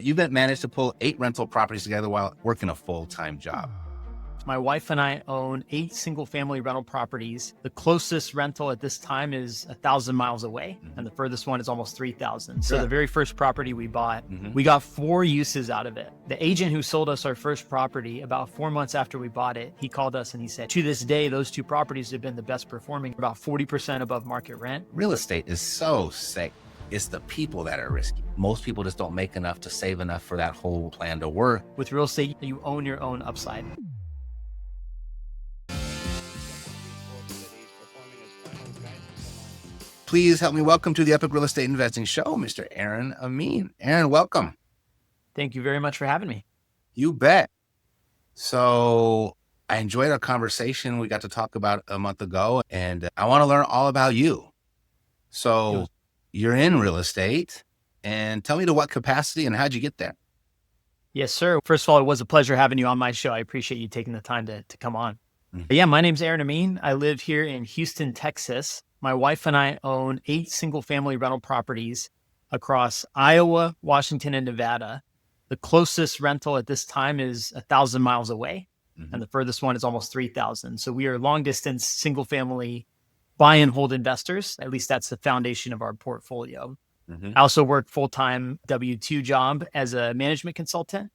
You've managed to pull 8 rental properties together while working a full-time job. My wife and I own 8 single-family rental properties. The closest rental at this time is 1,000 miles away, and the furthest one is almost 3,000. So Yeah. the very first property we bought, we got 4 uses out of it. The agent who sold us our first property, about 4 months after we bought it, he called us and he said, to this day, those 2 properties have been the best performing, about 40% above market rent. Real estate is so safe. It's the people that are risky. Most people just don't make enough to save enough for that whole plan to work. With real estate, you own your own upside. Please help me welcome to the Epic Real Estate Investing Show, Mr. Aaron Amin. Aaron, welcome. Thank you very much for having me. You bet. So I enjoyed our conversation we got to talk about a month ago, and I want to learn all about you. So you're in real estate, and tell me to what capacity and how'd you get there? Yes, sir. First of all, it was a pleasure having you on my show. I appreciate you taking the time to come on. Yeah, my name's Aaron Amin. I live here in Houston, Texas. My wife and I own 8 single-family rental properties across Iowa, Washington, and Nevada. The closest rental at this time is 1,000 miles away, and the furthest one is almost 3,000. So we are long-distance single-family buy and hold investors. At least that's the foundation of our portfolio. I also work full-time W-2 job as a management consultant,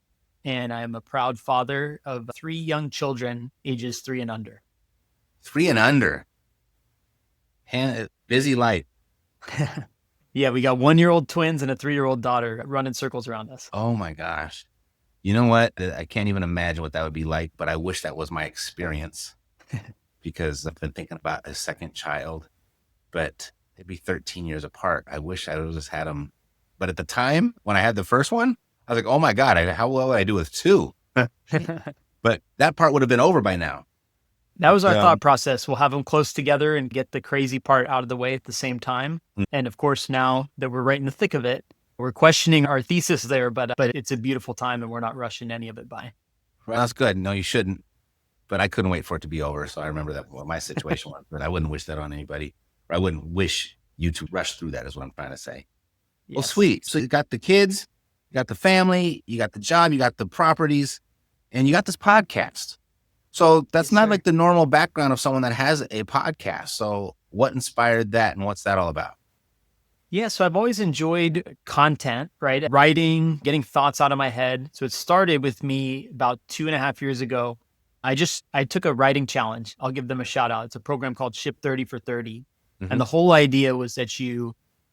and I am a proud father of 3 young children, ages 3 and under. 3 and under. Busy life. Yeah, we got 1-year-old twins and a 3-year-old daughter running circles around us. Oh my gosh. You know what? I can't even imagine what that would be like, but I wish that was my experience because I've been thinking about a second child, but they'd be 13 years apart. I wish I would have just had them. But at the time when I had the first one, I was like, oh my God, how well would I do with 2? But that part would have been over by now. That was our thought process. We'll have them close together and get the crazy part out of the way at the same time. And of course, now that we're right in the thick of it, we're questioning our thesis there, but it's a beautiful time and we're not rushing any of it by. Well, that's good. No, you shouldn't. But I couldn't wait for it to be over. So I remember that my situation was, but I wouldn't wish that on anybody. Or I wouldn't wish you to rush through that is what I'm trying to say. Yes. Well, sweet. So you got the kids, you got the family, you got the job, you got the properties, and you got this podcast. So that's not like the normal background of someone that has a podcast. So what inspired that and what's that all about? Yeah, so I've always enjoyed content, right? Writing, getting thoughts out of my head. So it started with me about 2.5 years ago. I took a writing challenge. I'll give them a shout out. It's a program called Ship 30 for 30. And the whole idea was that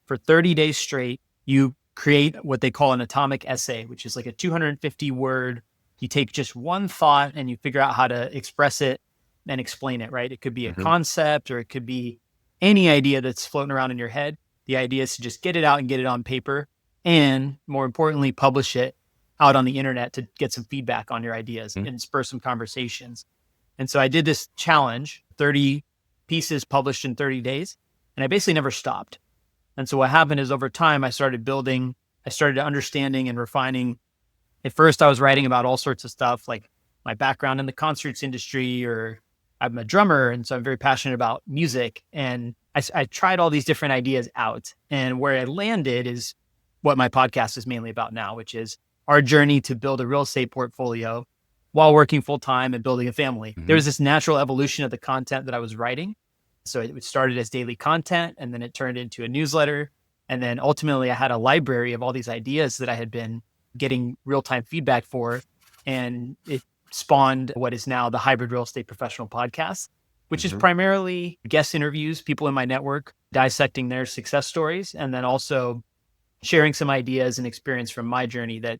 for 30 days straight, you create what they call an atomic essay, which is like a 250 word. You take just one thought and you figure out how to express it and explain it, right? It could be a concept or it could be any idea that's floating around in your head. The idea is to just get it out and get it on paper and, more importantly, publish it out on the internet to get some feedback on your ideas and spur some conversations. And so I did this challenge, 30 pieces published in 30 days, and I basically never stopped. And so what happened is over time, I started understanding and refining. At first, I was writing about all sorts of stuff, like my background in the concerts industry, or I'm a drummer, and so I'm very passionate about music. And I tried all these different ideas out. And where I landed is what my podcast is mainly about now, which is our journey to build a real estate portfolio while working full-time and building a family. There was this natural evolution of the content that I was writing. So it started as daily content, and then it turned into a newsletter. And then ultimately, I had a library of all these ideas that I had been getting real-time feedback for, and it spawned what is now the Hybrid Real Estate Professional Podcast, which is primarily guest interviews, people in my network, dissecting their success stories, and then also sharing some ideas and experience from my journey that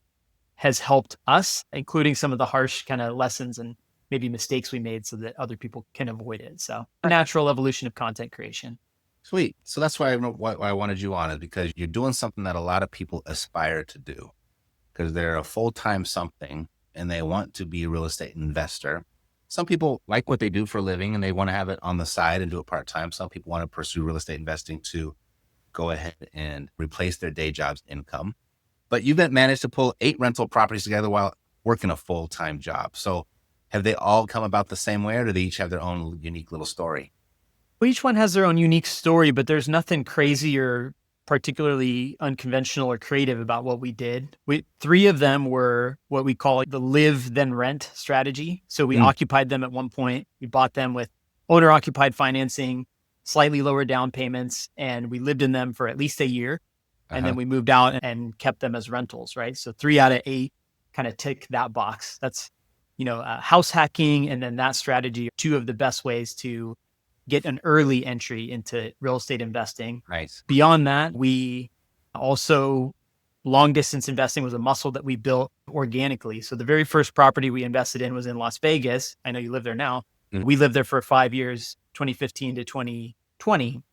has helped us, including some of the harsh kind of lessons and maybe mistakes we made so that other people can avoid it. So a natural evolution of content creation. Sweet. So that's why I wanted you on, is because you're doing something that a lot of people aspire to do, because they're a full-time something and they want to be a real estate investor. Some people like what they do for a living and they want to have it on the side and do it part-time. Some people want to pursue real estate investing to go ahead and replace their day job's income. But you've managed to pull 8 rental properties together while working a full-time job. So have they all come about the same way, or do they each have their own unique little story? Well, each one has their own unique story, but there's nothing crazy or particularly unconventional or creative about what we did. Three of them were what we call the live then rent strategy. So we occupied them at one point. We bought them with owner occupied financing, slightly lower down payments, and we lived in them for at least a year. And then we moved out and kept them as rentals, right? So 3 out of 8 kind of tick that box. That's, house hacking and then that strategy are two of the best ways to get an early entry into real estate investing. Nice. Beyond that, we also, long distance investing was a muscle that we built organically. So the very first property we invested in was in Las Vegas. I know you live there now. We lived there for 5 years, 2015 to 2020.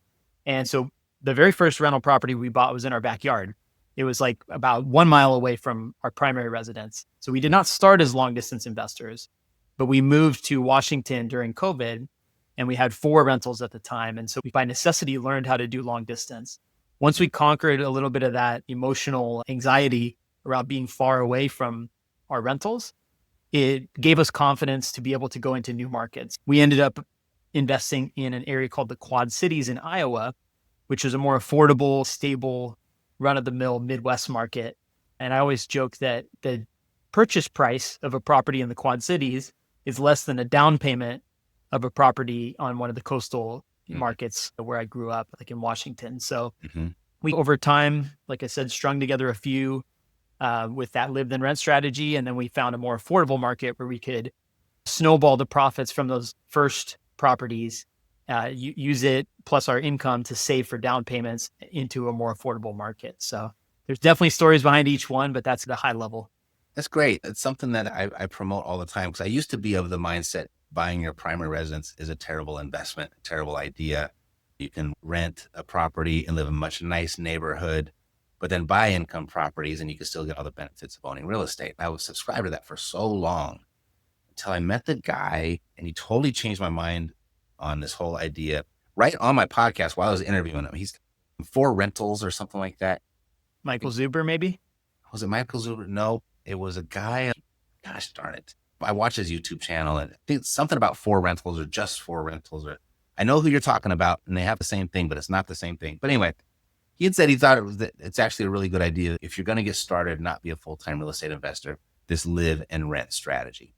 And so the very first rental property we bought was in our backyard. It was like about 1 mile away from our primary residence. So we did not start as long distance investors, but we moved to Washington during COVID and we had 4 rentals at the time. And so we by necessity learned how to do long distance. Once we conquered a little bit of that emotional anxiety around being far away from our rentals, it gave us confidence to be able to go into new markets. We ended up investing in an area called the Quad Cities in Iowa, which is a more affordable, stable, run-of-the-mill Midwest market. And I always joke that the purchase price of a property in the Quad Cities is less than a down payment of a property on one of the coastal markets where I grew up, like in Washington. So we, over time, like I said, strung together a few with that live then rent strategy. And then we found a more affordable market where we could snowball the profits from those first properties, use it plus our income to save for down payments into a more affordable market. So there's definitely stories behind each one, but that's the high level. That's great. It's something that I promote all the time because I used to be of the mindset buying your primary residence is a terrible investment, a terrible idea. You can rent a property and live in a much nice neighborhood, but then buy income properties and you can still get all the benefits of owning real estate. I was subscribed to that for so long until I met the guy and he totally changed my mind on this whole idea right on my podcast while I was interviewing him. He's 4 rentals or something like that. Michael Zuber, maybe? Was it Michael Zuber? No, it was a guy. Gosh darn it. I watched his YouTube channel and I think it's something about 4 rentals or just 4 rentals. Or I know who you're talking about and they have the same thing, but it's not the same thing. But anyway, he had said he thought it's actually a really good idea if you're going to get started, not be a full-time real estate investor, this live and rent strategy,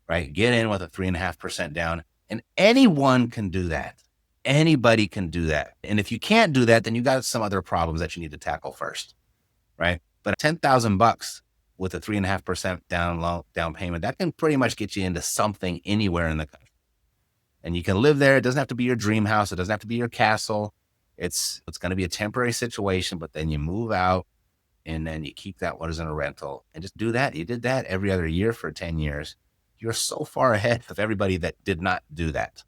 right? Get in with a 3.5% down and anyone can do that. Anybody can do that. And if you can't do that, then you got some other problems that you need to tackle first, right? But $10,000 with a 3.5% down payment, that can pretty much get you into something anywhere in the country. And you can live there. It doesn't have to be your dream house. It doesn't have to be your castle. It's going to be a temporary situation, but then you move out and then you keep that what is in a rental and just do that. You did that every other year for 10 years. You're so far ahead of everybody that did not do that.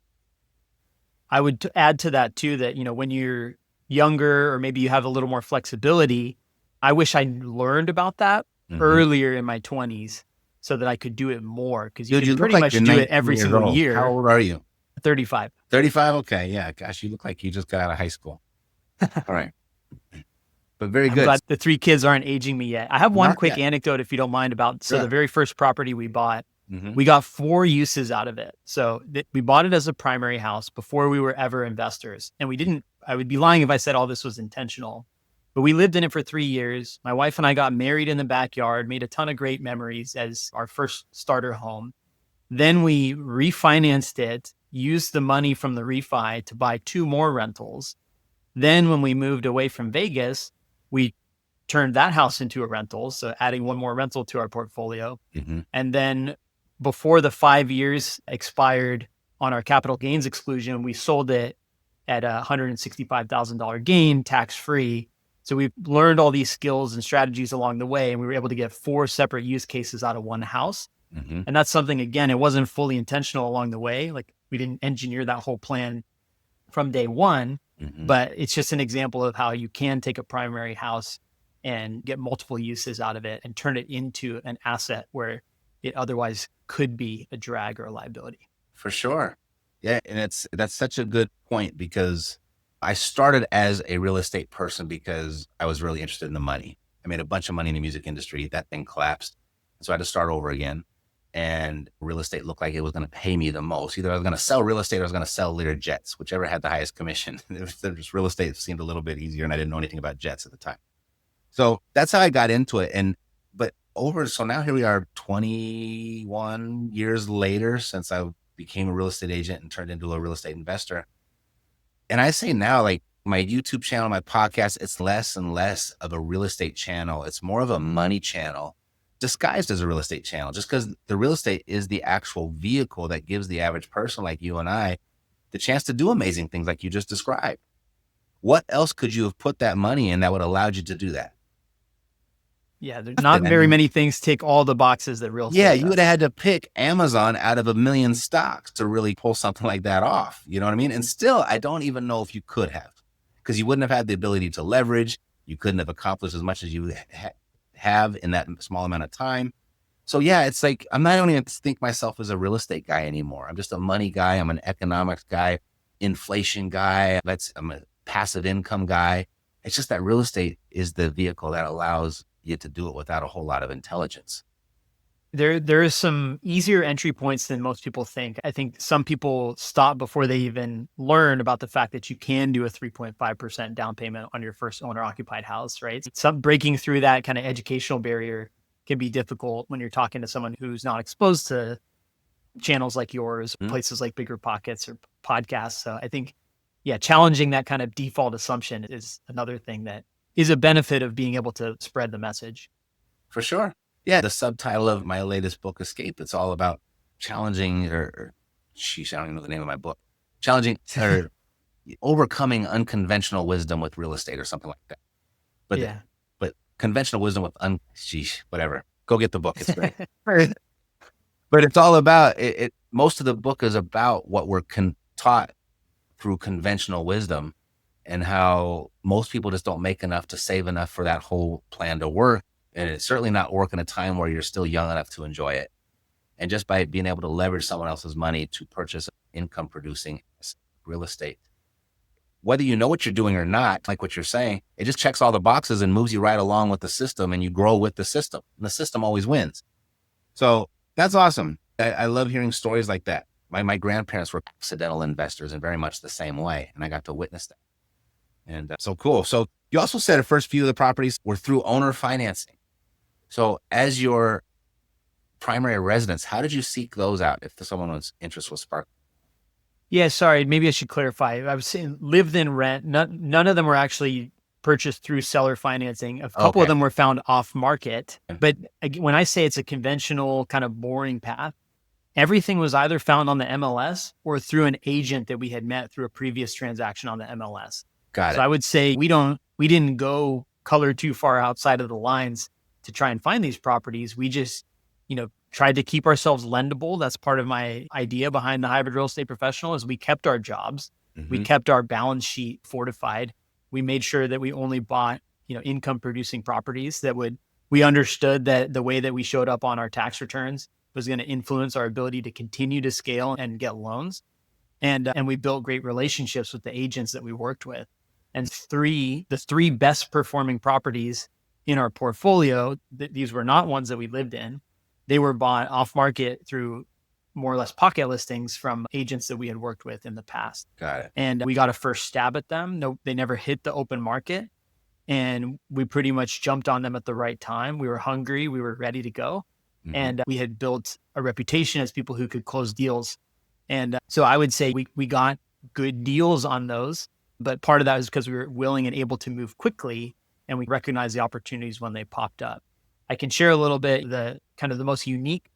I would add to that too, that, when you're younger or maybe you have a little more flexibility, I wish I learned about that earlier in my 20s so that I could do it more. Because you can pretty much do it every single year. How old are you? 35. 35? Okay. Yeah. Gosh, you look like you just got out of high school. All right. But very good. But the 3 kids aren't aging me yet. I have one quick anecdote, if you don't mind, about the very first property we bought. We got 4 uses out of it. So we bought it as a primary house before we were ever investors. And I would be lying if I said all this was intentional, but we lived in it for 3 years. My wife and I got married in the backyard, made a ton of great memories as our first starter home. Then we refinanced it, used the money from the refi to buy 2 more rentals. Then when we moved away from Vegas, we turned that house into a rental. So adding 1 more rental to our portfolio. And then before the 5 years expired on our capital gains exclusion, we sold it at a $165,000 gain, tax-free. So we learned all these skills and strategies along the way, and we were able to get 4 separate use cases out of 1 house. And that's something, again, it wasn't fully intentional along the way. Like we didn't engineer that whole plan from day one, but it's just an example of how you can take a primary house and get multiple uses out of it and turn it into an asset where it otherwise could be a drag or a liability. For sure. Yeah. And that's such a good point because I started as a real estate person because I was really interested in the money. I made a bunch of money in the music industry. That thing collapsed. So I had to start over again. and real estate looked like it was going to pay me the most. Either I was going to sell real estate or I was going to sell Lear jets, whichever had the highest commission. Just real estate seemed a little bit easier, and I didn't know anything about jets at the time. So that's how I got into it. So now here we are 21 years later since I became a real estate agent and turned into a real estate investor. And I say now, like my YouTube channel, my podcast, it's less and less of a real estate channel. It's more of a money channel disguised as a real estate channel, just because the real estate is the actual vehicle that gives the average person like you and I the chance to do amazing things like you just described. What else could you have put that money in that would allow you to do that? Yeah, there's not very many things tick all the boxes that real estate Yeah, does. you would have had to pick Amazon out of 1 million stocks to really pull something like that off. You know what I mean? And still, I don't even know if you could have, because you wouldn't have had the ability to leverage. You couldn't have accomplished as much as you have in that small amount of time. So yeah, it's like, I'm not even think myself as a real estate guy anymore. I'm just a money guy. I'm an economics guy, inflation guy. I'm a passive income guy. It's just that real estate is the vehicle that allows you to do it without a whole lot of intelligence. There is some easier entry points than most people think. I think some people stop before they even learn about the fact that you can do a 3.5% down payment on your first owner occupied house, right? Some breaking through that kind of educational barrier can be difficult when you're talking to someone who's not exposed to channels like yours, places like Bigger Pockets or podcasts. So I think, yeah, challenging that kind of default assumption is another thing that is a benefit of being able to spread the message. For sure. Yeah. The subtitle of my latest book, Escape, it's all about challenging I don't even know the name of my book, challenging or overcoming unconventional wisdom with real estate or something like that. But, yeah. But conventional wisdom with whatever. Go get the book. It's great. But it's all about it. Most of the book is about what we're taught through conventional wisdom and how most people just don't make enough to save enough for that whole plan to work. And it's certainly not work in a time where you're still young enough to enjoy it. And just by being able to leverage someone else's money to purchase income producing real estate, whether you know what you're doing or not, like what you're saying, it just checks all the boxes and moves you right along with the system, and you grow with the system. And the system always wins. So that's awesome. I love hearing stories like that. My grandparents were accidental investors in very much the same way, and I got to witness that. And so cool. So you also said the first few of the properties were through owner financing. So as your primary residence, how did you seek those out if someone's interest was sparked? Yeah, sorry. Maybe I should clarify. I was saying lived in rent. None of them were actually purchased through seller financing. A couple of them were found off market. But when I say it's a conventional kind of boring path, everything was either found on the MLS or through an agent that we had met through a previous transaction on the MLS. Got it. So I would say we didn't go color too far outside of the lines to try and find these properties. We just, tried to keep ourselves lendable. That's part of my idea behind the hybrid real estate professional is we kept our jobs. Mm-hmm. We kept our balance sheet fortified. We made sure that we only bought, income producing properties we understood that the way that we showed up on our tax returns was going to influence our ability to continue to scale and get loans. And we built great relationships with the agents that we worked with. And the three best performing properties in our portfolio, these were not ones that we lived in. They were bought off market through more or less pocket listings from agents that we had worked with in the past. Got it. And we got a first stab at them. No, they never hit the open market. And we pretty much jumped on them at the right time. We were hungry. We were ready to go. Mm-hmm. And we had built a reputation as people who could close deals. And so I would say we got good deals on those. But part of that is because we were willing and able to move quickly, and we recognized the opportunities when they popped up. I can share a little bit the kind of the most unique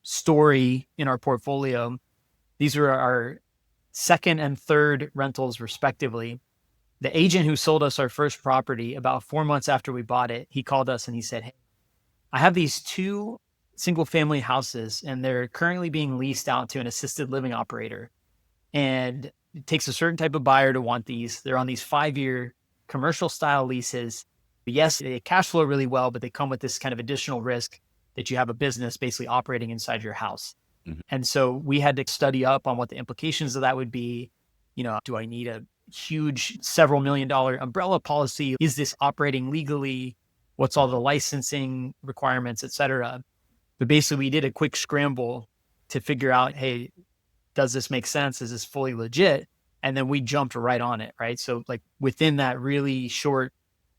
story in our portfolio. These were our second and third rentals, respectively. The agent who sold us our first property, about 4 months after we bought it, he called us and he said, "Hey, I have these 2 single family houses and they're currently being leased out to an assisted living operator. And it takes a certain type of buyer to want these. They're on these 5-year commercial style leases. Yes, they cash flow really well, but they come with this kind of additional risk that you have a business basically operating inside your house." Mm-hmm. And so we had to study up on what the implications of that would be. Do I need a huge several $1 million umbrella policy? Is this operating legally? What's all the licensing requirements, et cetera? But basically, we did a quick scramble to figure out, hey, does this make sense? Is this fully legit? And then we jumped right on it, right? So like within that really short,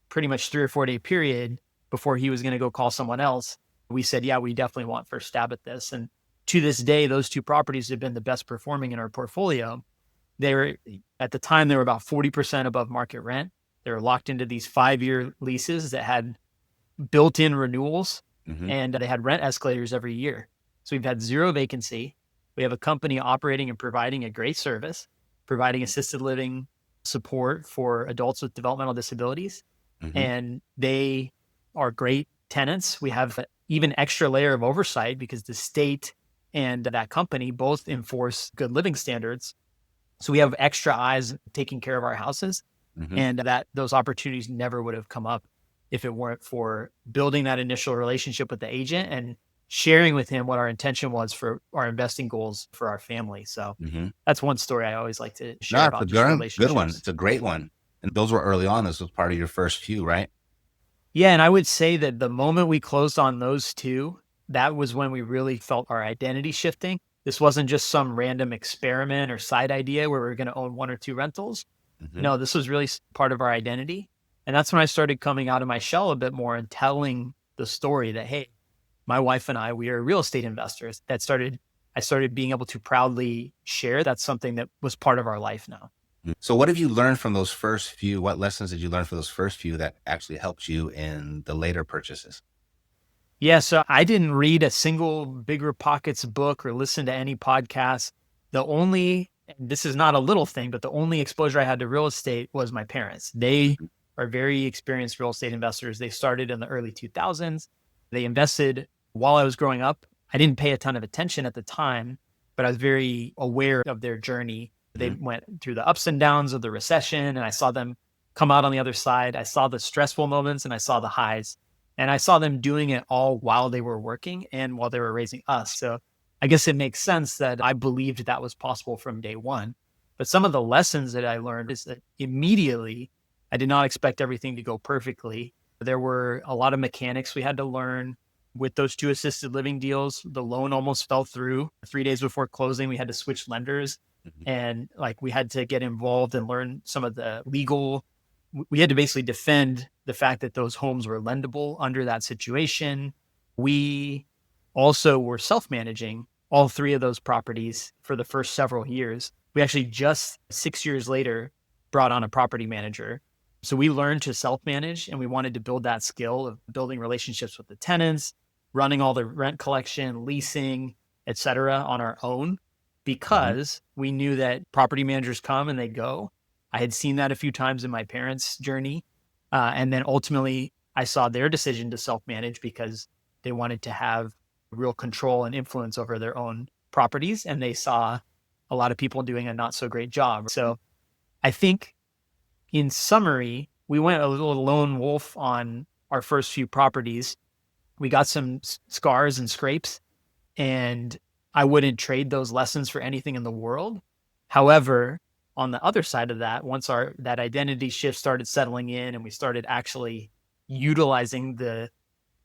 pretty much 3 or 4 day period before he was going to go call someone else, we said, yeah, we definitely want first stab at this. And to this day, those two properties have been the best performing in our portfolio. They were at the time they were about 40% above market rent. They were locked into these 5-year leases that had built-in renewals, Hmm. and they had rent escalators every year. So we've had zero vacancy. We have a company operating and providing a great service, providing assisted living support for adults with developmental disabilities, Hmm. and they are great tenants. We have an even extra layer of oversight because the state and that company both enforce good living standards. So we have extra eyes taking care of our houses, Hmm. and that those opportunities never would have come up if it weren't for building that initial relationship with the agent and sharing with him what our intention was for our investing goals for our family. So Hmm. that's one story I always like to share No, it's a about just good one. relationships. It's a great one. And those were early on. This was part of your first few, right? Yeah, and I would say that the moment we closed on those two, that was when we really felt our identity shifting. This wasn't just some random experiment or side idea where we are going to own one or two rentals. Hmm. No, this was really part of our identity. And that's when I started coming out of my shell a bit more and telling the story that, hey, my wife and I, we are real estate investors. I started being able to proudly share that's something that was part of our life now. So, what have you learned from those first few? What lessons did you learn from those first few that actually helped you in the later purchases? Yeah, so I didn't read a single Bigger Pockets book or listen to any podcast. The only, and this is not a little thing, but the only exposure I had to real estate was my parents. They are very experienced real estate investors. They started in the early 2000s. They invested while I was growing up. I didn't pay a ton of attention at the time, but I was very aware of their journey. They Hmm. went through the ups and downs of the recession, and I saw them come out on the other side. I saw the stressful moments and I saw the highs. And I saw them doing it all while they were working and while they were raising us. So I guess it makes sense that I believed that was possible from day one. But some of the lessons that I learned is that immediately I did not expect everything to go perfectly. There were a lot of mechanics we had to learn with those two assisted living deals. The loan almost fell through 3 days before closing. We had to switch lenders, Hmm. and like we had to get involved and learn some of the legal, we had to basically defend the fact that those homes were lendable under that situation. We also were self-managing all three of those properties for the first several years. We actually just 6 years later brought on a property manager. So we learned to self-manage, and we wanted to build that skill of building relationships with the tenants, running all the rent collection, leasing, et cetera, on our own, Hmm. because we knew that property managers come and they go. I had seen that a few times in my parents' journey. And then ultimately, I saw their decision to self manage because they wanted to have real control and influence over their own properties. And they saw a lot of people doing a not so great job. So I think, in summary, we went a little lone wolf on our first few properties. We got some scars and scrapes, and I wouldn't trade those lessons for anything in the world. However, on the other side of that, once our that identity shift started settling in and we started actually utilizing the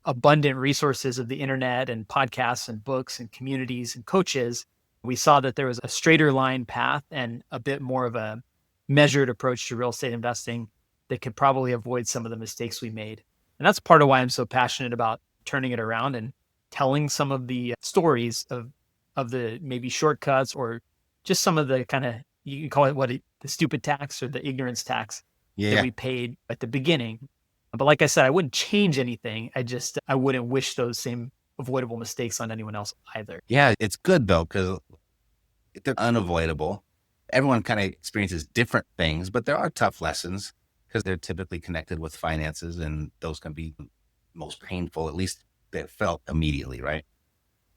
abundant resources of the internet and podcasts and books and communities and coaches, we saw that there was a straighter line path and a bit more of a measured approach to real estate investing that could probably avoid some of the mistakes we made. And that's part of why I'm so passionate about turning it around and telling some of the stories of the maybe shortcuts or just some of the kind of, you can call it the stupid tax or the ignorance tax that Yeah. we paid at the beginning. But like I said, I wouldn't change anything. I wouldn't wish those same avoidable mistakes on anyone else either. Yeah. It's good though, because they're unavoidable. Everyone kind of experiences different things, but there are tough lessons because they're typically connected with finances, and those can be most painful, at least they felt immediately, right?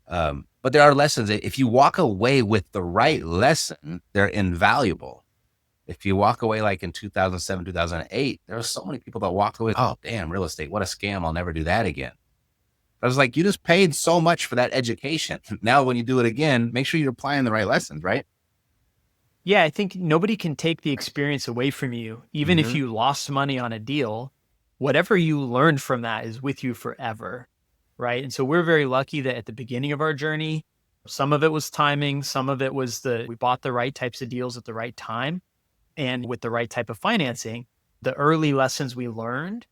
But there are lessons that if you walk away with the right lesson, they're invaluable. If you walk away like in 2007, 2008, there are so many people that walk away, oh, damn, real estate, what a scam. I'll never do that again. I was like, you just paid so much for that education. Now, when you do it again, make sure you're applying the right lessons, right? Yeah, I think nobody can take the experience away from you. Even if Hmm. you lost money on a deal, whatever you learned from that is with you forever. right? And so we're very lucky that at the beginning of our journey, some of it was timing, some of it was we bought the right types of deals at the right time and with the right type of financing. The early lessons we learned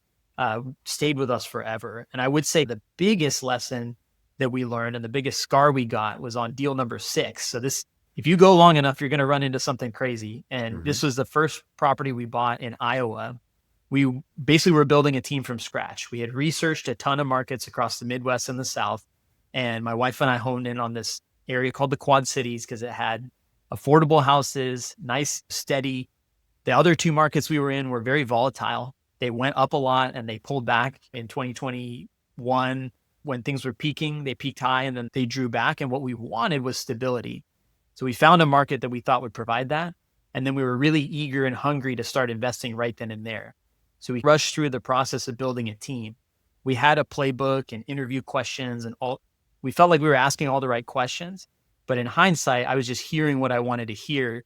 stayed with us forever. And I would say the biggest lesson that we learned and the biggest scar we got was on deal number 6. So this, if you go long enough, you're going to run into something crazy. And Hmm. this was the first property we bought in Iowa. We basically were building a team from scratch. We had researched a ton of markets across the Midwest and the South. And my wife and I honed in on this area called the Quad Cities because it had affordable houses, nice, steady. The other 2 markets we were in were very volatile. They went up a lot and they pulled back in 2021 when things were peaking. They peaked high and then they drew back. And what we wanted was stability. So we found a market that we thought would provide that. And then we were really eager and hungry to start investing right then and there. So we rushed through the process of building a team. We had a playbook and interview questions and all. We felt like we were asking all the right questions. But in hindsight, I was just hearing what I wanted to hear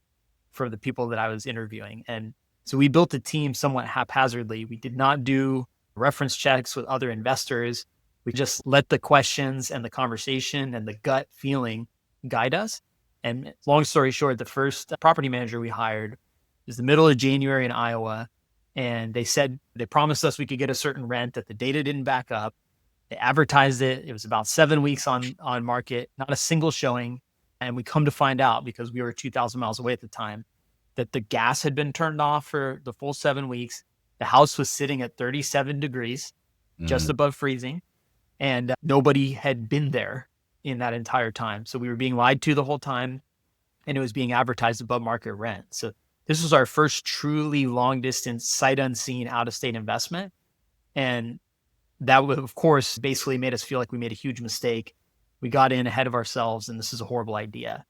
for the people that I was interviewing. And so we built a team somewhat haphazardly. We did not do reference checks with other investors. We just let the questions and the conversation and the gut feeling guide us. And long story short, the first property manager we hired was the middle of January in Iowa. And they promised us we could get a certain rent that the data didn't back up. They advertised it. It was about 7 weeks on market, not a single showing. And we come to find out, because we were 2,000 miles away at the time, that the gas had been turned off for the full 7 weeks. The house was sitting at 37 degrees, just Mm. above freezing. And nobody had been there in that entire time. So we were being lied to the whole time, and it was being advertised above market rent. So this was our first truly long distance, sight unseen, out of state investment. And that would, of course, basically made us feel like we made a huge mistake. We got in ahead of ourselves and this is a horrible idea.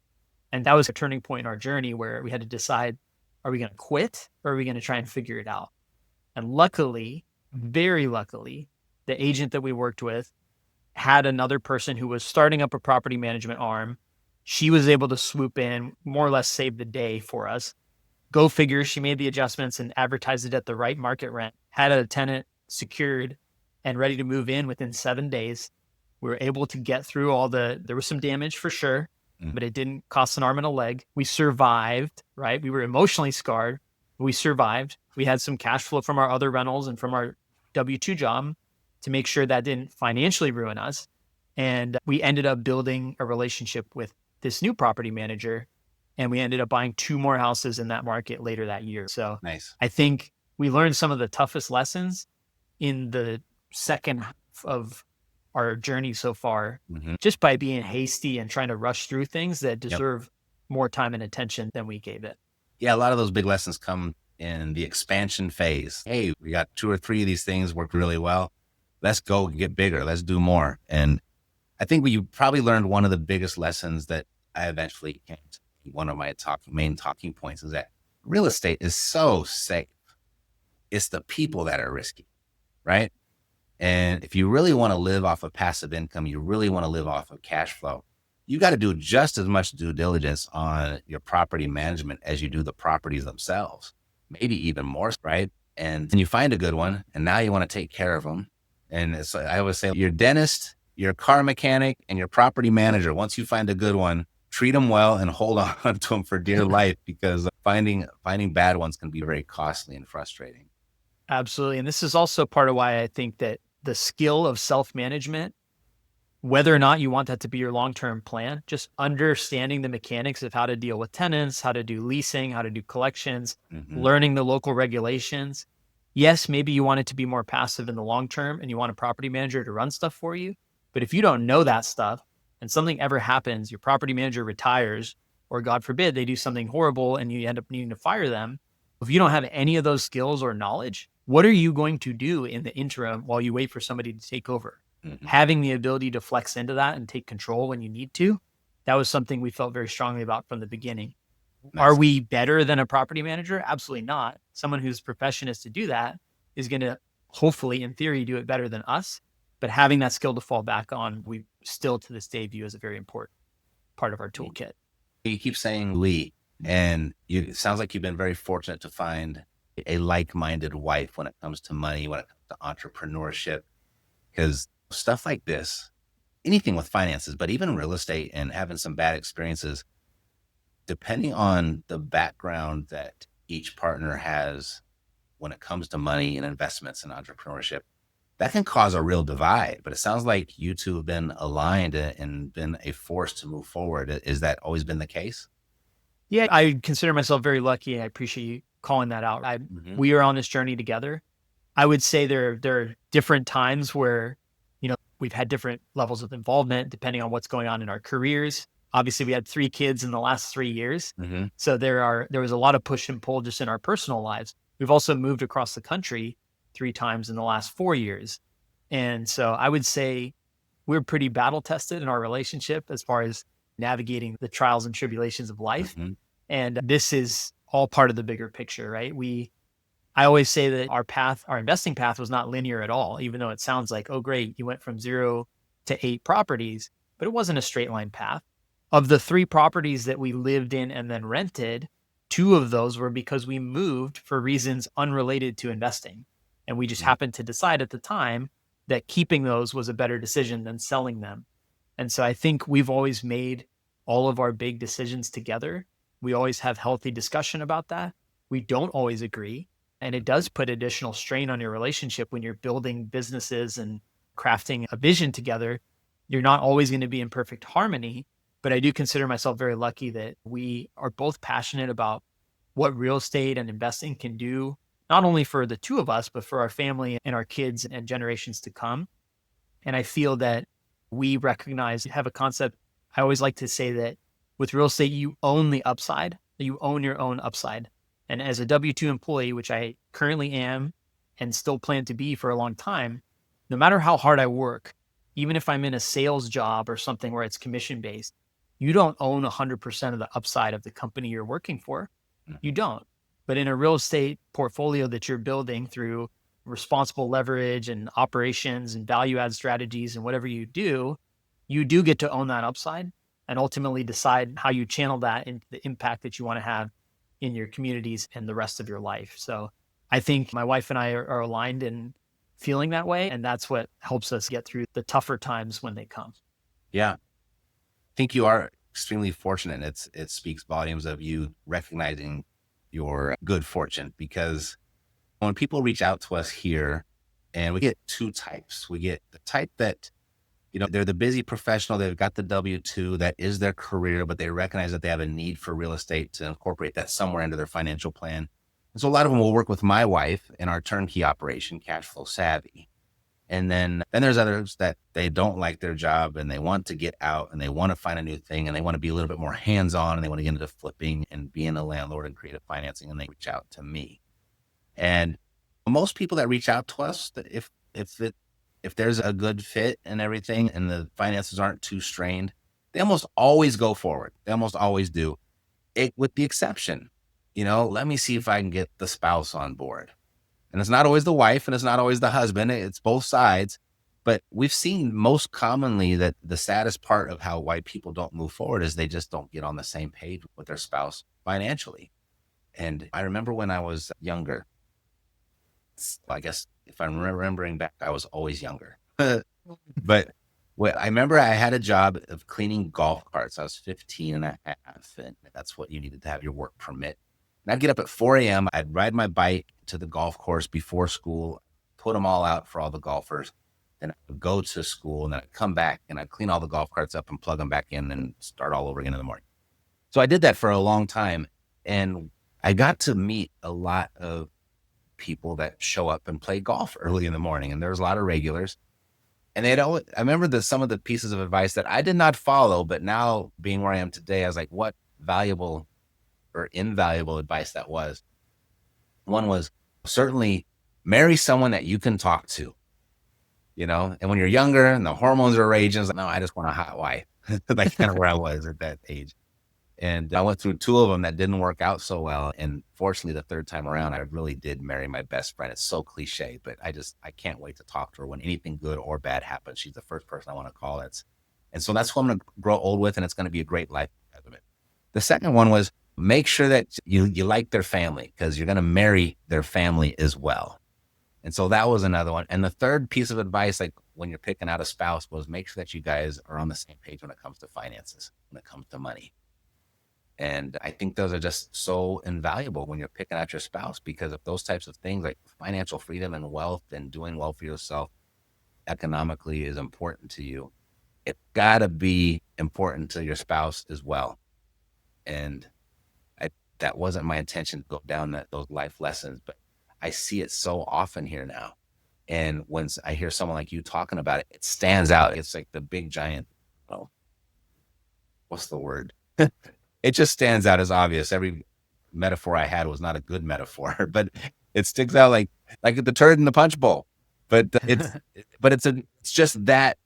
And that was a turning point in our journey where we had to decide, are we going to quit or are we going to try and figure it out? And luckily, very luckily, the agent that we worked with had another person who was starting up a property management arm. She was able to swoop in, more or less save the day for us. Go figure, she made the adjustments and advertised it at the right market rent, had a tenant secured and ready to move in within 7 days. We were able to get through there was some damage for sure, Mm. but it didn't cost an arm and a leg. We survived, right? We were emotionally scarred. But we survived. We had some cash flow from our other rentals and from our W-2 job to make sure that didn't financially ruin us. And we ended up building a relationship with this new property manager. And we ended up buying 2 more houses in that market later that year. So Nice. I think we learned some of the toughest lessons in the second half of our journey so far, Hmm. just by being hasty and trying to rush through things that Yep. deserve more time and attention than we gave it. Yeah, a lot of those big lessons come in the expansion phase. Hey, we got 2 or 3 of these things worked really well. Let's go get bigger. Let's do more. And I think you probably learned one of the biggest lessons that I eventually came to. One of my main talking points is that real estate is so safe. It's the people that are risky, right? And if you really want to live off of passive income, you really want to live off of cash flow, you got to do just as much due diligence on your property management as you do the properties themselves, maybe even more, right? And then you find a good one and now you want to take care of them. And I always say your dentist, your car mechanic, and your property manager, once you find a good one, treat them well and hold on to them for dear life, because finding bad ones can be very costly and frustrating. Absolutely. And this is also part of why I think that the skill of self-management, whether or not you want that to be your long-term plan, just understanding the mechanics of how to deal with tenants, how to do leasing, how to do collections, Hmm. learning the local regulations. Yes, maybe you want it to be more passive in the long term and you want a property manager to run stuff for you. But if you don't know that stuff and something ever happens, your property manager retires, or God forbid, they do something horrible and you end up needing to fire them. If you don't have any of those skills or knowledge, what are you going to do in the interim while you wait for somebody to take over? Hmm. Having the ability to flex into that and take control when you need to, that was something we felt very strongly about from the beginning. Are Nice. we better than a property manager? Absolutely not. Someone whose profession is to do that is going to hopefully, in theory, do it better than us. But having that skill to fall back on, we still to this day view as a very important part of our toolkit. You keep saying Lee, and it sounds like you've been very fortunate to find a like-minded wife when it comes to money, when it comes to entrepreneurship, because stuff like this, anything with finances, but even real estate and having some bad experiences, depending on the background that each partner has when it comes to money and investments and entrepreneurship, that can cause a real divide. But it sounds like you two have been aligned and been a force to move forward. Is that always been the case? Yeah, I consider myself very lucky. I appreciate you calling that out. Hmm. We are on this journey together. I would say there are different times where, we've had different levels of involvement depending on what's going on in our careers. Obviously, we had 3 kids in the last 3 years. Hmm. So there was a lot of push and pull just in our personal lives. We've also moved across the country 3 times in the last 4 years. And so I would say we're pretty battle tested in our relationship as far as navigating the trials and tribulations of life. Hmm. And this is all part of the bigger picture, right? I always say that our investing path was not linear at all, even though it sounds like, oh, great, you went from 0 to 8 properties, but it wasn't a straight line path. Of the 3 properties that we lived in and then rented, 2 of those were because we moved for reasons unrelated to investing. And we just Hmm. happened to decide at the time that keeping those was a better decision than selling them. And so I think we've always made all of our big decisions together. We always have healthy discussion about that. We don't always agree. And it does put additional strain on your relationship when you're building businesses and crafting a vision together. You're not always going to be in perfect harmony, but I do consider myself very lucky that we are both passionate about what real estate and investing can do, not only for the 2 of us, but for our family and our kids and generations to come. And I feel that we have a concept. I always like to say that with real estate, you own the upside, you own your own upside. And as a W 2 employee, which I currently am and still plan to be for a long time, no matter how hard I work, even if I'm in a sales job or something where it's commission based, you don't own 100% of the upside of the company you're working for. You don't. But in a real estate portfolio that you're building through responsible leverage and operations and value add strategies and whatever you do get to own that upside and ultimately decide how you channel that into the impact that you want to have in your communities and the rest of your life. So I think my wife and I are aligned in feeling that way. And that's what helps us get through the tougher times when they come. Yeah. I think you are extremely fortunate. And it speaks volumes of you recognizing your good fortune, because when people reach out to us here, and we get 2 types. We get the type that, they're the busy professional. They've got the W-2. That is their career, but they recognize that they have a need for real estate to incorporate that somewhere into their financial plan. And so a lot of them will work with my wife in our turnkey operation, Cash Flow Savvy. And then there's others that they don't like their job and they want to get out and they want to find a new thing and they want to be a little bit more hands-on and they want to get into flipping and being a landlord and creative financing, and they reach out to me. And most people that reach out to us, if there's a good fit and everything and the finances aren't too strained, they almost always go forward. They almost always do. With the exception, let me see if I can get the spouse on board. And it's not always the wife and it's not always the husband. It's both sides. But we've seen most commonly that the saddest part of how white people don't move forward is they just don't get on the same page with their spouse financially. And I remember when I was younger, I guess if I'm remembering back, I was always younger. But I remember I had a job of cleaning golf carts. I was 15 and a half, and that's what you needed to have your work permit. And I'd get up at 4 a.m. I'd ride my bike to the golf course before school, put them all out for all the golfers. Then I would go to school and then I'd come back and I'd clean all the golf carts up and plug them back in and start all over again in the morning. So I did that for a long time. And I got to meet a lot of people that show up and play golf early in the morning. And there was a lot of regulars. And I remember some of the pieces of advice that I did not follow, but now being where I am today, I was like, what valuable or invaluable advice that was. One was certainly marry someone that you can talk to, and when you're younger and the hormones are raging, it's like, no, I just want a hot wife. That's kind of where I was at that age. And I went through 2 of them that didn't work out so well. And fortunately, the 3rd time around, I really did marry my best friend. It's so cliche, but I can't wait to talk to her when anything good or bad happens. She's the first person I want to call. And so that's who I'm going to grow old with. And it's going to be a great life because of it. The second one was make sure that you like their family, because you're going to marry their family as well. And so that was another one. And the third piece of advice, like when you're picking out a spouse was make sure that you guys are on the same page when it comes to finances, when it comes to money. And I think those are just so invaluable when you're picking out your spouse, because of those types of things like financial freedom and wealth and doing well for yourself economically is important to you. It's got to be important to your spouse as well. And that wasn't my intention to go down those life lessons, but I see it so often here now. And when I hear someone like you talking about it, it stands out. It's like the big giant, oh, what's the word? It just stands out as obvious. Every metaphor I had was not a good metaphor, but it sticks out like the turd in the punch bowl. But it's just that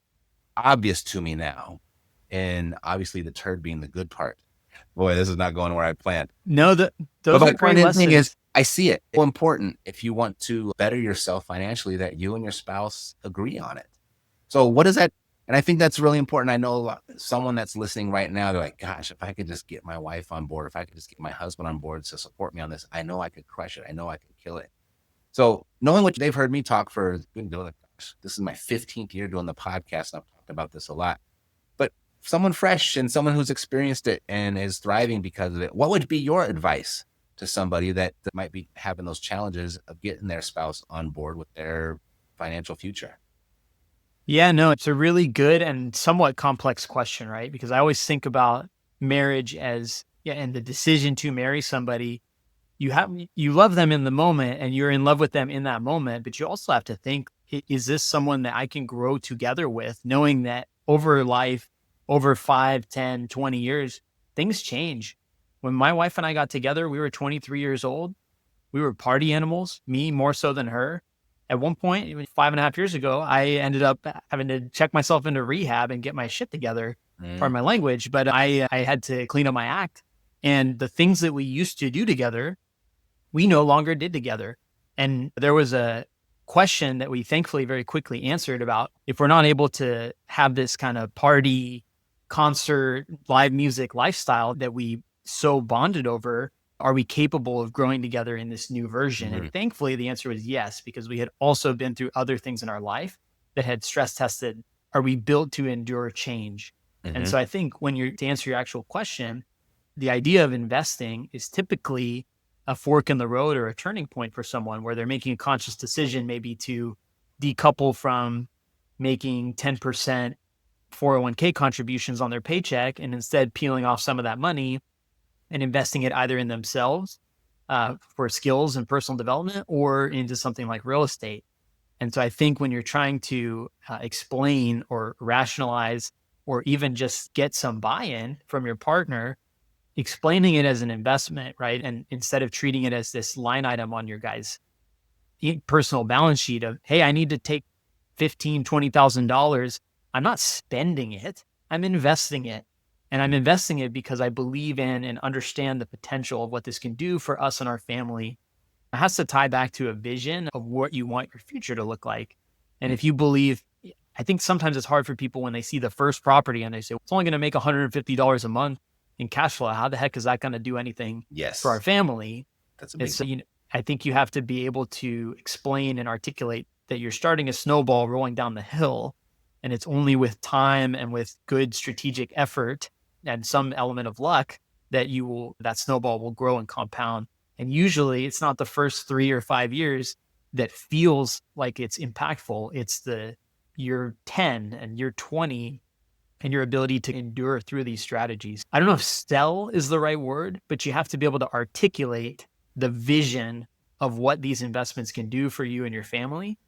obvious to me now. And obviously the turd being the good part. Boy, this is not going where I planned. No, But those my are great point thing is, lessons. I see it. It's important if you want to better yourself financially that you and your spouse agree on it. So what is that? And I think that's really important. I know someone that's listening right now, they're like, gosh, if I could just get my wife on board, if I could just get my husband on board to support me on this, I know I could crush it. I know I could kill it. So knowing what they've heard me talk for, gosh, this is my 15th year doing the podcast, and I've talked about this a lot. But someone fresh and someone who's experienced it and is thriving because of it, what would be your advice to somebody that might be having those challenges of getting their spouse on board with their financial future? Yeah, no, it's a really good and somewhat complex question, right? Because I always think about marriage as, yeah, and the decision to marry somebody. You love them in the moment and you're in love with them in that moment, but you also have to think, is this someone that I can grow together with, knowing that over life, over 5, 10, 20 years, things change. When my wife and I got together, we were 23 years old. We were party animals, me more so than her. At one point, even 5.5 years ago, I ended up having to check myself into rehab and get my shit together. Pardon Mm. my language, but I had to clean up my act. And the things that we used to do together, we no longer did together. And there was a question that we thankfully very quickly answered about if we're not able to have this kind of party, concert, live music lifestyle that we so bonded over, are we capable of growing together in this new version? Mhm. And thankfully, the answer was yes, because we had also been through other things in our life that had stress tested. Are we built to endure change? And Mhm. so I think to answer your actual question, the idea of investing is typically a fork in the road or a turning point for someone where they're making a conscious decision, maybe to decouple from making 10% 401k contributions on their paycheck and instead peeling off some of that money and investing it either in themselves for skills and personal development or into something like real estate. And so I think when you're trying to explain or rationalize or even just get some buy in from your partner, explaining it as an investment, right? And instead of treating it as this line item on your guys' personal balance sheet of, hey, I need to take 15, $20,000. I'm not spending it. I'm investing it. And I'm investing it because I believe in and understand the potential of what this can do for us and our family. It has to tie back to a vision of what you want your future to look like. And if you believe, I think sometimes it's hard for people when they see the first property and they say, it's only going to make $150 a month in cash flow. How the heck is that going to do anything for our Yes, family? that's a big It's, one. I think you have to be able to explain and articulate that you're starting a snowball rolling down the hill. And it's only with time and with good strategic effort and some element of luck that snowball will grow and compound. And usually it's not the first 3 or 5 years that feels like it's impactful. It's the year 10 and year 20 and your ability to endure through these strategies. I don't know if sell is the right word, but you have to be able to articulate the vision of what these investments can do for you and your family.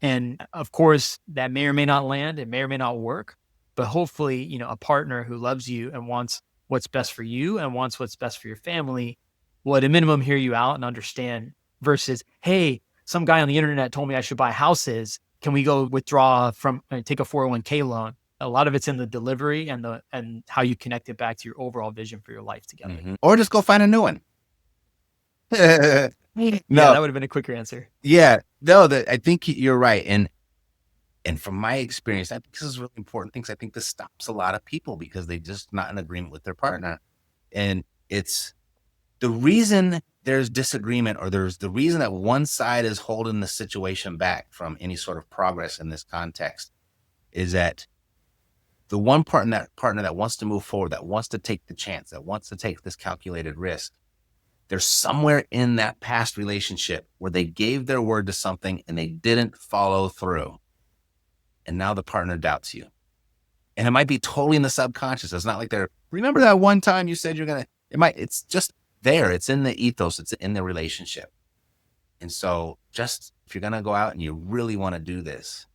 And of course, that may or may not land, it may or may not work, but hopefully, a partner who loves you and wants what's best for you and wants what's best for your family will at a minimum hear you out and understand versus, hey, some guy on the internet told me I should buy houses. Can we go withdraw from take a 401k loan? A lot of it's in the delivery and how you connect it back to your overall vision for your life together. Or just go find a new one. Yeah, No, that would have been a quicker answer. yeah, no, I think you're right. And from my experience, I think this is really important things. I think this stops a lot of people because they just not in agreement with their partner. And it's the reason there's disagreement, or there's the reason that one side is holding the situation back from any sort of progress in this context, is that the one partner that wants to move forward, that wants to take the chance, that wants to take this calculated risk, there's somewhere in that past relationship where they gave their word to something and they didn't follow through. And now the partner doubts you. And it might be totally in the subconscious. It's not like they're, remember that one time you said you're going to, it's just there. It's in the ethos. It's in the relationship. And so just if you're going to go out and you really want to do this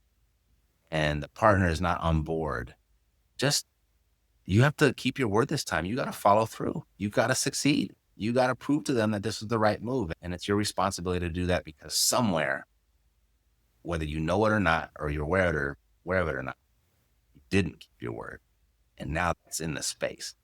and the partner is not on board, just, you have to keep your word this time. You got to follow through. You got to succeed. You got to prove to them that this is the right move. And it's your responsibility to do that, because somewhere, whether you know it or not, or you're aware of it or not, you didn't keep your word. And now it's in the space.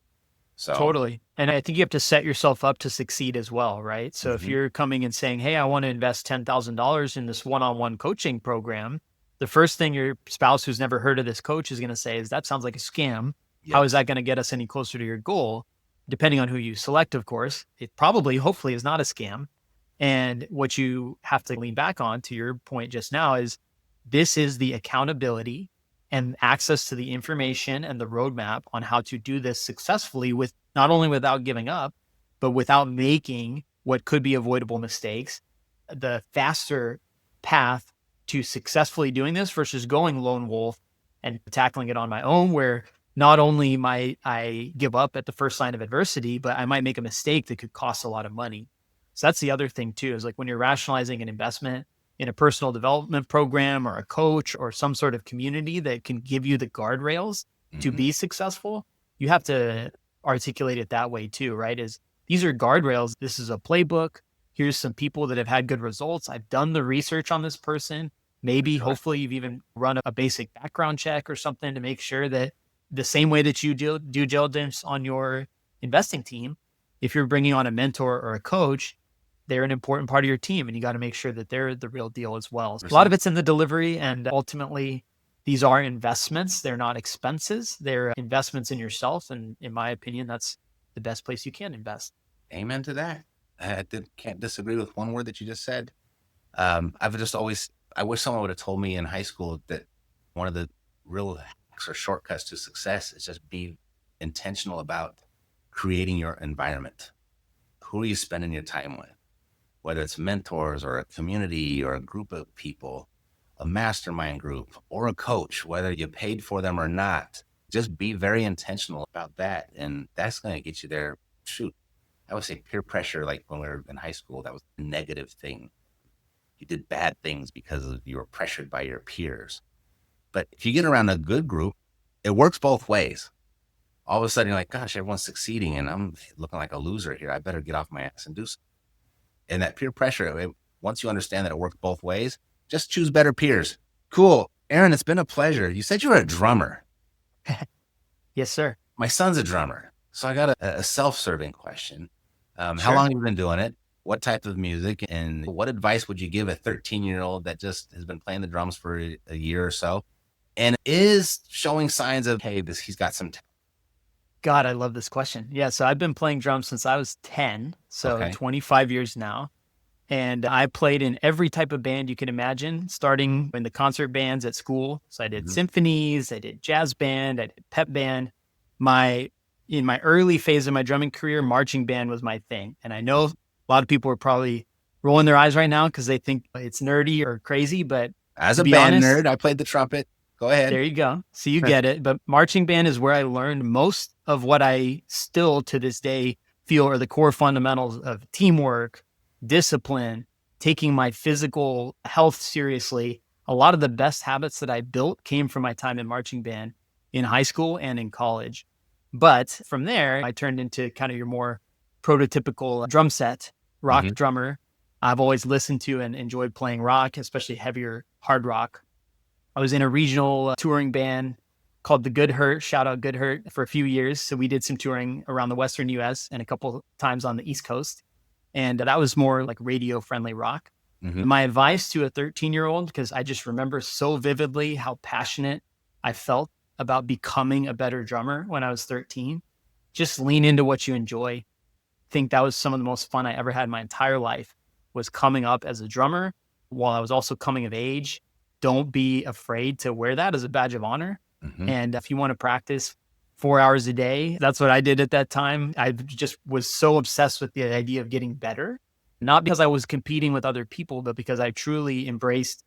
So Totally. And I think you have to set yourself up to succeed as well, right? So if you're coming and saying, hey, I want to invest $10,000 in this one-on-one coaching program, the first thing your spouse who's never heard of this coach is going to say is, that sounds like a scam. How is yes, that going to get us any closer to your goal? Depending on who you select, of course, it probably, hopefully, is not a scam. And what you have to lean back on, to your point just now, is this is the accountability and access to the information and the roadmap on how to do this successfully, with not only without giving up, but without making what could be avoidable mistakes. The faster path to successfully doing this versus going lone wolf and tackling it on my own, where not only might I give up at the first sign of adversity, but I might make a mistake that could cost a lot of money. So that's the other thing too, is like when you're rationalizing an investment in a personal development program or a coach or some sort of community that can give you the guardrails to be successful, you have to articulate it that way too, right? Is these are guardrails. This is a playbook. Here's some people that have had good results. I've done the research on this person. for Maybe, sure. hopefully, you've even run a basic background check or something to make sure that the same way that you do due diligence on your investing team, if you're bringing on a mentor or a coach, they're an important part of your team, and you got to make sure that they're the real deal as well. A lot of it's in the delivery, and ultimately these are investments. They're not expenses. They're investments in yourself. And in my opinion, that's the best place you can invest. Amen to that. Can't disagree with one word that you just said. I've just always, I wish someone would have told me in high school that one of the real hacks or shortcuts to success is just be intentional about creating your environment. Who are you spending your time with? Whether it's mentors or a community or a group of people, a mastermind group or a coach, whether you paid for them or not, just be very intentional about that. And that's going to get you there. Shoot, I would say peer pressure, like when we were in high school, that was a negative thing. You did bad things because you were pressured by your peers. But if you get around a good group, it works both ways. All of a sudden, you're like, gosh, everyone's succeeding and I'm looking like a loser here. I better get off my ass and do something. And that peer pressure, once you understand that it works both ways, just choose better peers. Cool. Aaron, it's been a pleasure. You said you were a drummer. Yes, sir. My son's a drummer. So I got a self-serving question. How Sure. long have you been doing it? What type of music? And what advice would you give a 13-year-old that just has been playing the drums for a year or so and is showing signs of, hey, he's got some talent? God, I love this question. Yeah. So I've been playing drums since I was 10. So Okay. 25 years now. And I played in every type of band you can imagine, starting in the concert bands at school. So I did Mhm. symphonies, I did jazz band, I did pep band. In my early phase of my drumming career, marching band was my thing. And I know a lot of people are probably rolling their eyes right now because they think it's nerdy or crazy. But As to a be band honest, nerd, I played the trumpet. Go ahead. there you go. So you get it. But marching band is where I learned most of what I still to this day feel are the core fundamentals of teamwork, discipline, taking my physical health seriously. A lot of the best habits that I built came from my time in marching band in high school and in college. But from there, I turned into kind of your more prototypical drum set rock Mhm. drummer. I've always listened to and enjoyed playing rock, especially heavier hard rock. I was in a regional touring band called the Good Hurt, shout out Good Hurt, for a few years. So we did some touring around the Western US and a couple times on the East Coast. And that was more like radio friendly rock. Mhm. My advice to a 13-year-old, because I just remember so vividly how passionate I felt about becoming a better drummer when I was 13, just lean into what you enjoy. Think that was some of the most fun I ever had in my entire life, was coming up as a drummer while I was also coming of age. don't be afraid to wear that as a badge of honor. Mm-hmm. And if you want to practice 4 hours a day, that's what I did at that time. I just was so obsessed with the idea of getting better, not because I was competing with other people, but because I truly embraced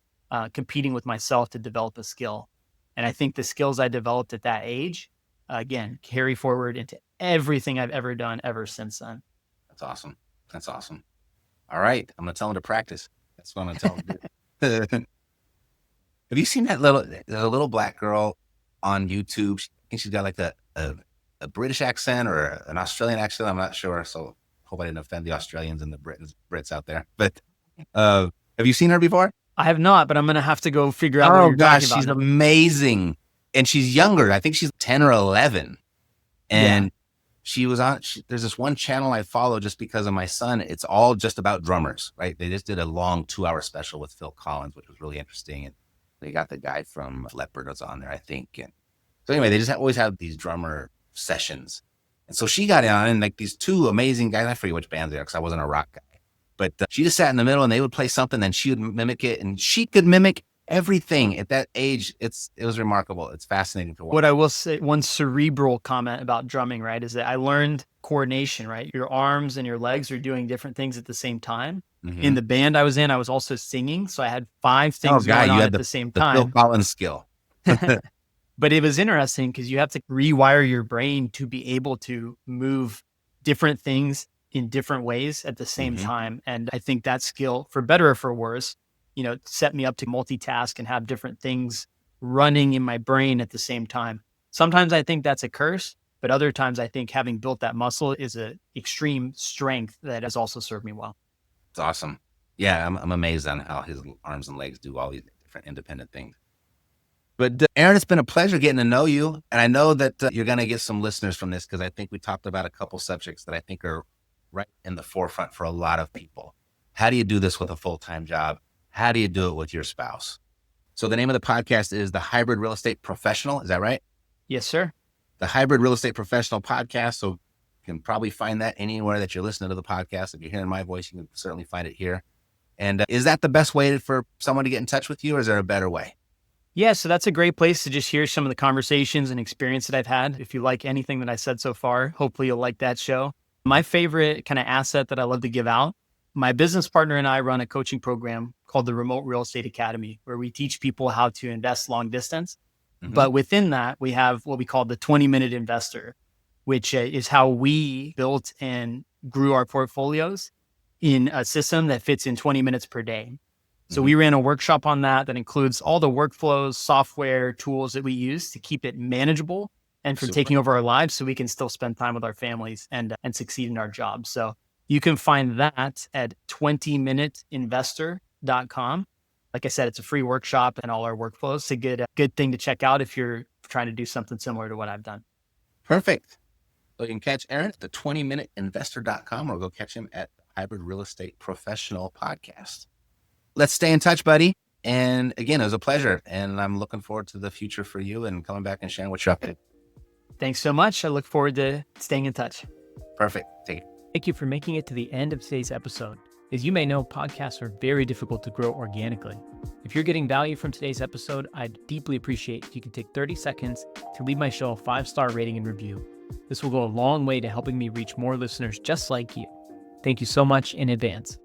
competing with myself to develop a skill. And I think the skills I developed at that age, again, carry forward into everything I've ever done ever since then. That's awesome. That's awesome. All right. I'm going to tell him to practice. That's what I'm going to tell him to do. Have you seen that little black girl on YouTube? I think she's got like a British accent or an Australian accent. I'm not sure. So hope I didn't offend the Australians and the Brits out there. But have you seen her before? I have not, but I'm going to have to go figure out what Oh you're gosh, talking she's about. amazing. And she's younger. I think she's 10 or 11. And she was on, there's this one channel I follow just because of my son. It's all just about drummers, right? They just did a long 2-hour special with Phil Collins, which was really interesting. And they got the guy from Leopard was on there, I think. And so anyway, they just always have these drummer sessions. And so she got on, and like these two amazing guys, I forget which band they are because I wasn't a rock guy. But she just sat in the middle and they would play something, then she would mimic it, and she could mimic everything at that age. It was remarkable. It's fascinating to watch. What I will say, one cerebral comment about drumming, right, is that I learned coordination, right? Your arms and your legs are doing different things at the same time. Mm-hmm. In the band I was in, I was also singing. So I had 5 things going on at the same time. Phil Collins skill. But it was interesting because you have to rewire your brain to be able to move different things in different ways at the same time. And I think that skill, for better or for worse, set me up to multitask and have different things running in my brain at the same time. Sometimes I think that's a curse, but other times I think having built that muscle is an extreme strength that has also served me well. It's awesome. Yeah, I'm amazed on how his arms and legs do all these different independent things. But Aaron, it's been a pleasure getting to know you. And I know that you're going to get some listeners from this because I think we talked about a couple subjects that I think are right in the forefront for a lot of people. How do you do this with a full-time job? How do you do it with your spouse? So the name of the podcast is The Hybrid Real Estate Professional. Is that right? Yes, sir. The Hybrid Real Estate Professional podcast. So you can probably find that anywhere that you're listening to the podcast. If you're hearing my voice, you can certainly find it here. And is that the best way for someone to get in touch with you, or is there a better way? Yeah, so that's a great place to just hear some of the conversations and experience that I've had. If you like anything that I said so far, hopefully you'll like that show. My favorite kind of asset that I love to give out, my business partner and I run a coaching program called the Remote Real Estate Academy, where we teach people how to invest long distance. Mm-hmm. But within that, we have what we call the 20-minute investor, which is how we built and grew our portfolios in a system that fits in 20 minutes per day. So we ran a workshop on that includes all the workflows, software, tools that we use to keep it manageable and from taking over our lives so we can still spend time with our families and succeed in our jobs. So you can find that at 20minuteinvestor.com. Like I said, it's a free workshop and all our workflows. It's a good thing to check out if you're trying to do something similar to what I've done. Perfect. So you can catch Aaron at the 20minuteinvestor.com or go catch him at Hybrid Real Estate Professional Podcast. Let's stay in touch, buddy. And again, it was a pleasure. And I'm looking forward to the future for you and coming back and sharing what you're up to. Thanks so much. I look forward to staying in touch. Perfect. Take it. Thank you for making it to the end of today's episode. As you may know, podcasts are very difficult to grow organically. If you're getting value from today's episode, I'd deeply appreciate if you can take 30 seconds to leave my show a 5-star rating and review. This will go a long way to helping me reach more listeners just like you. Thank you so much in advance.